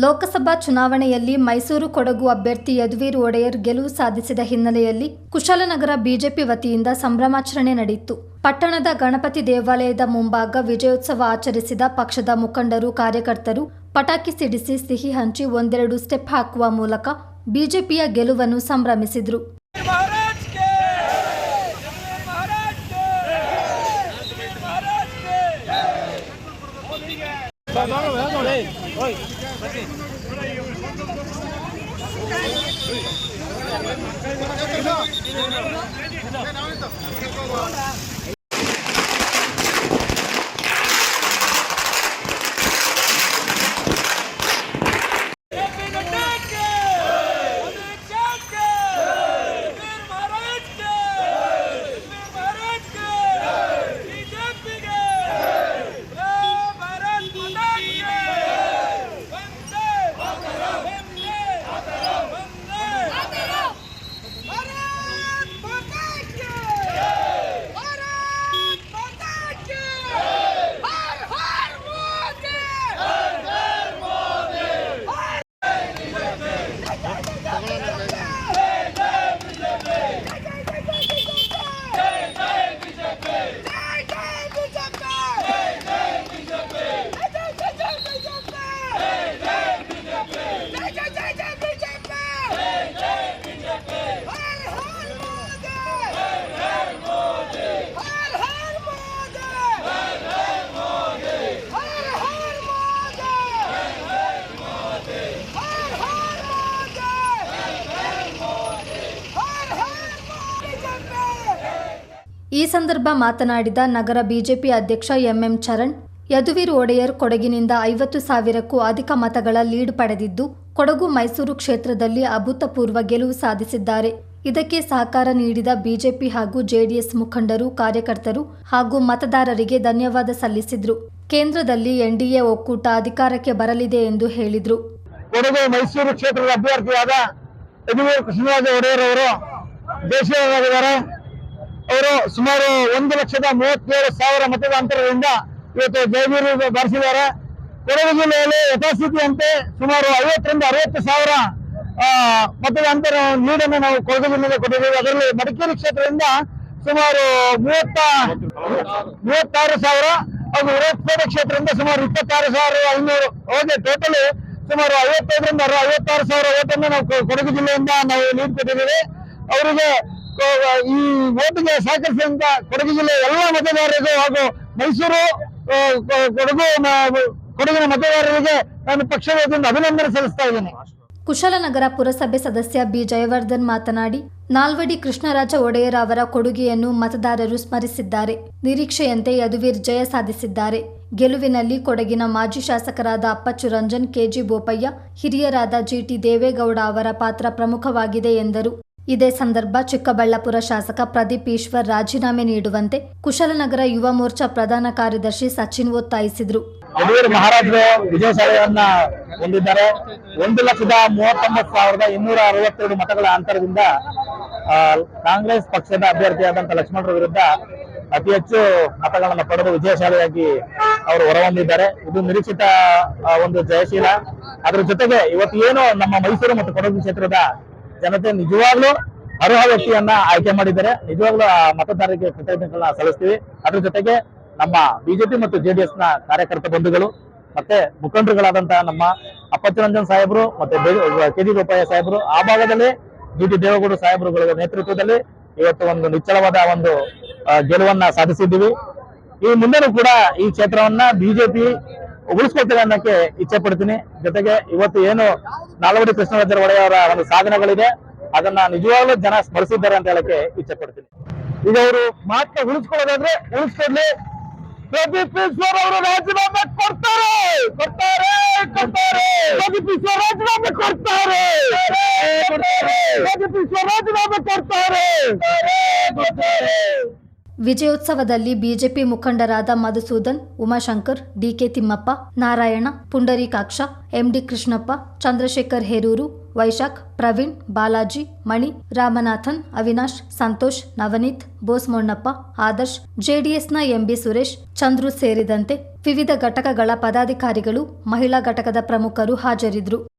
ಲೋಕಸಭಾ ಚುನಾವಣೆಯಲ್ಲಿ ಮೈಸೂರು ಕೊಡಗು ಅಭ್ಯರ್ಥಿ ಯದುವೀರ್ ಒಡೆಯರ್ ಗೆಲುವು ಸಾಧಿಸಿದ ಹಿನ್ನೆಲೆಯಲ್ಲಿ ಕುಶಾಲನಗರ ಬಿಜೆಪಿ ವತಿಯಿಂದ ಸಂಭ್ರಮಾಚರಣೆ ನಡೆಯಿತು. ಪಟ್ಟಣದ ಗಣಪತಿ ದೇವಾಲಯದ ಮುಂಭಾಗ ವಿಜಯೋತ್ಸವ ಆಚರಿಸಿದ ಪಕ್ಷದ ಮುಖಂಡರು, ಕಾರ್ಯಕರ್ತರು ಪಟಾಕಿ ಸಿಡಿಸಿ ಸಿಹಿ ಹಂಚಿ ಒಂದೆರಡು ಸ್ಟೆಪ್ ಹಾಕುವ ಮೂಲಕ ಬಿಜೆಪಿಯ ಗೆಲುವನ್ನು ಸಂಭ್ರಮಿಸಿದರು. ಈ ಸಂದರ್ಭ ಮಾತನಾಡಿದ ನಗರ ಬಿಜೆಪಿ ಅಧ್ಯಕ್ಷ ಎಂಎಂ ಚರಣ್, ಯದುವೀರ್ ಒಡೆಯರ್ ಕೊಡಗಿನಿಂದ 50,000ಕ್ಕೂ ಅಧಿಕ ಮತಗಳ ಲೀಡ್ ಪಡೆದಿದ್ದು, ಕೊಡಗು ಮೈಸೂರು ಕ್ಷೇತ್ರದಲ್ಲಿ ಅಭೂತಪೂರ್ವ ಗೆಲುವು ಸಾಧಿಸಿದ್ದಾರೆ. ಇದಕ್ಕೆ ಸಹಕಾರ ನೀಡಿದ ಬಿಜೆಪಿ ಹಾಗೂ ಜೆಡಿಎಸ್ ಮುಖಂಡರು, ಕಾರ್ಯಕರ್ತರು ಹಾಗೂ ಮತದಾರರಿಗೆ ಧನ್ಯವಾದ ಸಲ್ಲಿಸಿದರು. ಕೇಂದ್ರದಲ್ಲಿ ಎನ್ಡಿಎ ಒಕ್ಕೂಟ ಅಧಿಕಾರಕ್ಕೆ ಬರಲಿದೆ ಎಂದು ಹೇಳಿದರು. ಕೊಡಗು ಮೈಸೂರು ಕ್ಷೇತ್ರದ ಅಭ್ಯರ್ಥಿಯಾದ ಯದುವೀರ್ ಕೃಷ್ಣರಾಜ ಒಡೆಯರ್ ಅವರು ದೇಶೀಯರಾಗಿದ್ದಾರೆ. ಅವರು ಸುಮಾರು 1,37,000 ಮತದ ಅಂತರದಿಂದ ಇವತ್ತು ಜಯವೀರ್ ಬಾರಿಸಿದ್ದಾರೆ. ಕೊಡಗು ಜಿಲ್ಲೆಯಲ್ಲಿ ಯಥಾಸ್ಥಿತಿಯಂತೆ ಸುಮಾರು 50,000 ರಿಂದ 60,000 ಮತದ ಅಂತರ ಲೀಡನ್ನು ನಾವು ಕೊಡಗು ಜಿಲ್ಲೆಗೆ ಕೊಟ್ಟಿದ್ದೇವೆ. ಅದರಲ್ಲಿ ಮಡಿಕೇರಿ ಕ್ಷೇತ್ರದಿಂದ ಸುಮಾರು 36,000 ಹಾಗೂ ವಿರಾಜಪೇಟೆ ಕ್ಷೇತ್ರದಿಂದ ಸುಮಾರು 26,500 ಹೋಗಿ ಟೋಟಲ್ ಸುಮಾರು 55,000 ರಿಂದ 56,000 ಓಟನ್ನು ನಾವು ಕೊಡಗು ಜಿಲ್ಲೆಯಿಂದ ನಾವು ಲೀಡ್ ಕೊಟ್ಟಿದ್ದೇವೆ. ಅವರಿಗೆ ಈ ಓಟಿಗೆ ಸಹಕರಿಸಿದಂತ ಕೊಡಗು ಜಿಲ್ಲೆಯ ಎಲ್ಲ ಮತದಾರರಿಗೂ ಹಾಗೂ ಮೈಸೂರು ಕೊಡಗಿನ ಮತದಾರರಿಗೆ ನಾನು ಪಕ್ಷದ ವತಿಯಿಂದ ಅಭಿನಂದನೆ ಸಲ್ಲಿಸ್ತಾ ಇದ್ದೇನೆ. ಕುಶಾಲನಗರ ಪುರಸಭೆ ಸದಸ್ಯ ಬಿ ಜಯವರ್ಧನ್ ಮಾತನಾಡಿ, ನಾಲ್ವಡಿ ಕೃಷ್ಣರಾಜ ಒಡೆಯರ್ ಅವರ ಕೊಡುಗೆಯನ್ನು ಮತದಾರರು ಸ್ಮರಿಸಿದ್ದಾರೆ. ನಿರೀಕ್ಷೆಯಂತೆ ಯದುವೀರ್ ಜಯ ಸಾಧಿಸಿದ್ದಾರೆ. ಗೆಲುವಿನಲ್ಲಿ ಕೊಡಗಿನ ಮಾಜಿ ಶಾಸಕರಾದ ಅಪ್ಪಚ್ಚು ರಂಜನ್, ಕೆಜಿ ಬೋಪಯ್ಯ, ಹಿರಿಯರಾದ ಜಿಟಿ ದೇವೇಗೌಡ ಅವರ ಪಾತ್ರ ಪ್ರಮುಖವಾಗಿದೆ ಎಂದರು. ಇದೇ ಸಂದರ್ಭ ಚಿಕ್ಕಬಳ್ಳಾಪುರ ಶಾಸಕ ಪ್ರದೀಪ್ ಈಶ್ವರ್ ರಾಜೀನಾಮೆ ನೀಡುವಂತೆ ಕುಶಾಲನಗರ ಯುವ ಮೋರ್ಚಾ ಪ್ರಧಾನ ಕಾರ್ಯದರ್ಶಿ ಸಚಿನ್ ಒತ್ತಾಯಿಸಿದರು. ಯದುವೀರ್ ಮಹಾರಾಜರು ವಿಜಯಶಾಲೆಯನ್ನ ಹೊಂದಿದ್ದಾರೆ. 1,39,262 ಮತಗಳ ಅಂತರದಿಂದ ಕಾಂಗ್ರೆಸ್ ಪಕ್ಷದ ಅಭ್ಯರ್ಥಿಯಾದಂತಹ ಲಕ್ಷ್ಮಣರ ವಿರುದ್ಧ ಅತಿ ಹೆಚ್ಚು ಮತಗಳನ್ನು ಪಡೆದು ವಿಜಯಶಾಲಿಯಾಗಿ ಅವರು ಹೊರಹೊಮ್ಮಿದ್ದಾರೆ. ಇದು ನಿರೀಕ್ಷಿತ ಒಂದು ಜಯಶೀಲ. ಅದರ ಜೊತೆಗೆ ಇವತ್ತು ಏನು ನಮ್ಮ ಮೈಸೂರು ಮತ್ತು ಕೊಡಗು ಕ್ಷೇತ್ರದ ಜನತೆ ನಿಜವಾಗ್ಲೂ ಅರ್ಹ ವ್ಯಕ್ತಿಯನ್ನ ಆಯ್ಕೆ ಮಾಡಿದ್ದಾರೆ. ನಿಜವಾಗ್ಲೂ ಆ ಮತದಾರರಿಗೆ ಕೃತಜ್ಞತೆಗಳನ್ನ ಸಲ್ಲಿಸ್ತೀವಿ. ಅದ್ರ ಜೊತೆಗೆ ನಮ್ಮ ಬಿಜೆಪಿ ಮತ್ತು ಜೆಡಿಎಸ್ ನ ಕಾರ್ಯಕರ್ತ ಬಂಧುಗಳು ಮತ್ತೆ ಮುಖಂಡರುಗಳಾದಂತಹ ನಮ್ಮ ಅಪ್ಪಚ್ಚು ರಂಜನ್ ಸಾಹೇಬರು ಮತ್ತೆ ಕೆಜಿ ಗೋಪಯ್ಯ ಸಾಹೇಬರು, ಆ ಭಾಗದಲ್ಲಿ ಜಿಟಿ ದೇವೇಗೌಡ ಸಾಹೇಬರುಗಳ ನೇತೃತ್ವದಲ್ಲಿ ಇವತ್ತು ಒಂದು ನಿಚ್ಚಳವಾದ ಒಂದು ಗೆಲುವನ್ನ ಸಾಧಿಸಿದ್ದೀವಿ. ಈ ಮುಂದೆನೂ ಕೂಡ ಈ ಕ್ಷೇತ್ರವನ್ನ ಬಿಜೆಪಿ ಉಳಿಸ್ಕೊಳ್ತೇವೆ ಅನ್ನಕ್ಕೆ ಇಚ್ಛೆ ಪಡ್ತೀನಿ. ಜೊತೆಗೆ ಇವತ್ತು ಏನು ನಾಲ್ವಡಿ ಕೃಷ್ಣರಾಜ ಒಡೆಯವರ ಒಂದು ಸಾಧನೆಗಳಿದೆ, ಅದನ್ನ ನಿಜವಾಗ್ಲೂ ಜನ ಸ್ಮರಿಸಿದ್ದಾರೆ ಅಂತ ಹೇಳಕ್ಕೆ ಇಚ್ಛೆ ಪಡ್ತೀನಿ. ಈಗ ಅವರು ಮಾತ್ರ ಉಳಿಸ್ಕೊಳ್ಳೋದಾದ್ರೆ ಉಳಿಸ್ಕೊಡ್ಲಿ. ಪ್ರದೀಪ್ ಈಶ್ವರ್ ಅವರು ರಾಜೀನಾಮೆ ಕೊಡ್ತಾರೆ. ಪ್ರದೀಪ್ ಈಶ್ವರ್ ರಾಜೀನಾಮೆ ಕೊಡ್ತಾರೆ. ವಿಜಯೋತ್ಸವದಲ್ಲಿ ಬಿಜೆಪಿ ಮುಖಂಡರಾದ ಮಧುಸೂದನ್, ಉಮಾಶಂಕರ್, ಡಿಕೆ ತಿಮ್ಮಪ್ಪ, ನಾರಾಯಣ, ಪುಂಡರೀಕಾಕ್ಷ, ಎಂಡಿ ಕೃಷ್ಣಪ್ಪ, ಚಂದ್ರಶೇಖರ್ ಹೇರೂರು, ವೈಶಾಖ್, ಪ್ರವೀಣ್, ಬಾಲಾಜಿ, ಮಣಿ, ರಾಮನಾಥನ್, ಅವಿನಾಶ್, ಸಂತೋಷ್, ನವನೀತ್, ಬೋಸ್ ಮೊಣ್ಣಪ್ಪ, ಆದರ್ಶ್, ಜೆಡಿಎಸ್ನ ಎಂಬಿ ಸುರೇಶ್, ಚಂದ್ರು ಸೇರಿದಂತೆ ವಿವಿಧ ಘಟಕಗಳ ಪದಾಧಿಕಾರಿಗಳು, ಮಹಿಳಾ ಘಟಕದ ಪ್ರಮುಖರು ಹಾಜರಿದ್ದರು.